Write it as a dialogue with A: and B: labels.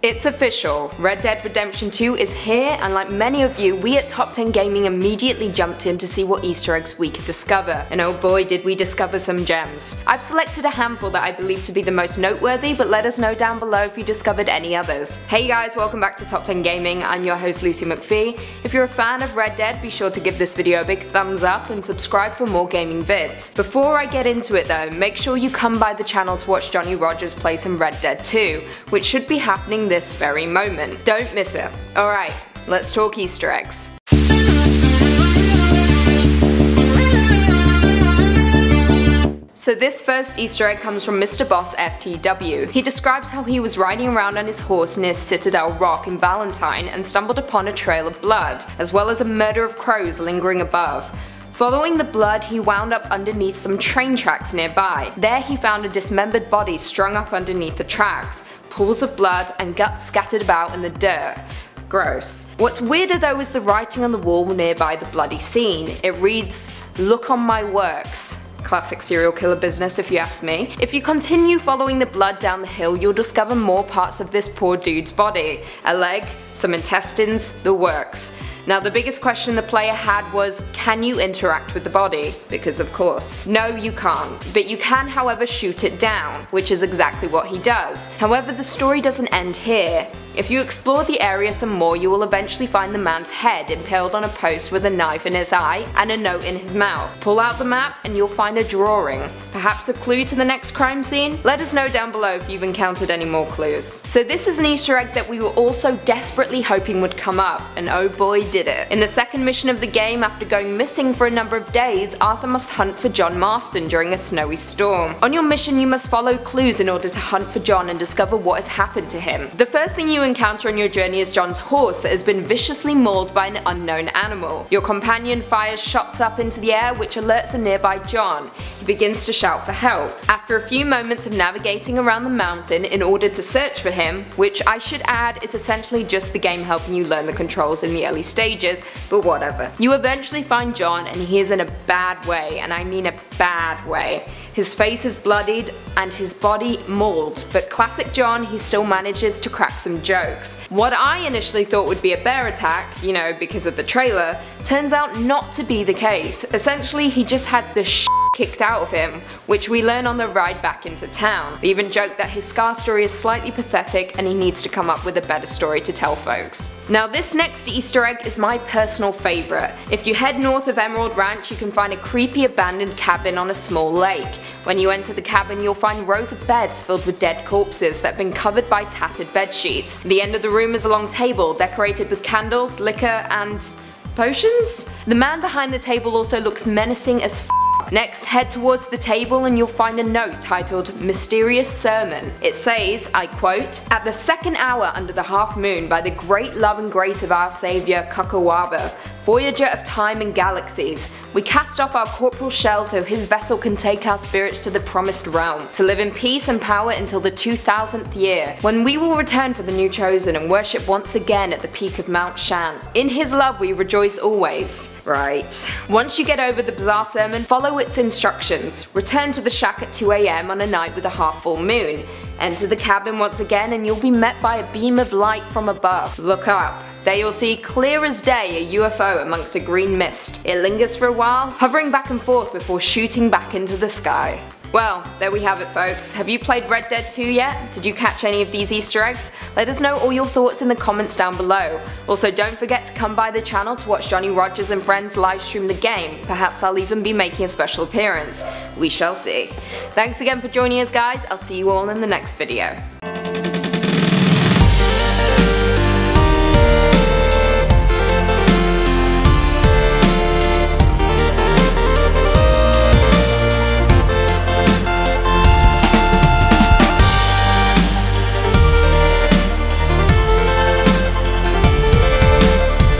A: It's official, Red Dead Redemption 2 is here, and like many of you, we at Top 10 Gaming immediately jumped in to see what Easter eggs we could discover, and oh boy did we discover some gems. I've selected a handful that I believe to be the most noteworthy, but let us know down below if you discovered any others. Hey guys, welcome back to Top 10 Gaming, I'm your host Lucy McPhee. If you're a fan of Red Dead, be sure to give this video a big thumbs up and subscribe for more gaming vids. Before I get into it though, make sure you come by the channel to watch Johnny Rogers play some Red Dead 2, which should be happening this very moment. Don't miss it. Alright, let's talk Easter eggs. So this first Easter egg comes from Mr. Boss FTW. He describes how he was riding around on his horse near Citadel Rock in Valentine and stumbled upon a trail of blood, as well as a murder of crows lingering above. Following the blood, he wound up underneath some train tracks nearby. There he found a dismembered body strung up underneath the tracks, pools of blood and guts scattered about in the dirt. Gross. What's weirder though is the writing on the wall nearby the bloody scene. It reads, "Look on my works." Classic serial killer business if you ask me. If you continue following the blood down the hill, you'll discover more parts of this poor dude's body. A leg, some intestines, the works. Now the biggest question the player had was, can you interact with the body? Because of course. No, you can't. But you can however shoot it down, which is exactly what he does. However, the story doesn't end here. If you explore the area some more, you will eventually find the man's head impaled on a post with a knife in his eye and a note in his mouth. Pull out the map and you'll find a drawing. Perhaps a clue to the next crime scene? Let us know down below if you've encountered any more clues. So this is an Easter egg that we were also desperately hoping would come up, and oh boy did it. In the second mission of the game, after going missing for a number of days, Arthur must hunt for John Marston during a snowy storm. On your mission you must follow clues in order to hunt for John and discover what has happened to him. The first thing you encounter on your journey is John's horse that has been viciously mauled by an unknown animal. Your companion fires shots up into the air which alerts a nearby John. He begins to shout for help. After a few moments of navigating around the mountain in order to search for him, which I should add is essentially just the game helping you learn the controls in the early stages, but whatever. You eventually find John and he is in a bad way, and I mean a bad way. His face is bloodied and his body mauled, but classic John, he still manages to crack some jokes. What I initially thought would be a bear attack, you know, because of the trailer, turns out not to be the case. Essentially he just had the shit kicked out of him, which we learn on the ride back into town. We even joke that his scar story is slightly pathetic and he needs to come up with a better story to tell folks. Now this next Easter egg is my personal favourite. If you head north of Emerald Ranch you can find a creepy abandoned cabin on a small lake. When you enter the cabin you'll find rows of beds filled with dead corpses that have been covered by tattered bed sheets. The end of the room is a long table decorated with candles, liquor and potions? The man behind the table also looks menacing as f***. Next, head towards the table and you'll find a note titled Mysterious Sermon. It says, I quote, "At the second hour under the half moon, by the great love and grace of our Saviour Kakawaba, voyager of time and galaxies, we cast off our corporal shells so his vessel can take our spirits to the promised realm, to live in peace and power until the 2000th year, when we will return for the new chosen and worship once again at the peak of Mount Shan. In his love we rejoice always." Right. Once you get over the bizarre sermon, follow its instructions. Return to the shack at 2 AM on a night with a half full moon. Enter the cabin once again and you'll be met by a beam of light from above. Look up. There you'll see clear as day a UFO amongst a green mist. It lingers for a while, hovering back and forth before shooting back into the sky. Well, there we have it folks. Have you played Red Dead 2 yet? Did you catch any of these Easter eggs? Let us know all your thoughts in the comments down below. Also don't forget to come by the channel to watch Johnny Rogers and friends live stream the game. Perhaps I'll even be making a special appearance. We shall see. Thanks again for joining us guys, I'll see you all in the next video.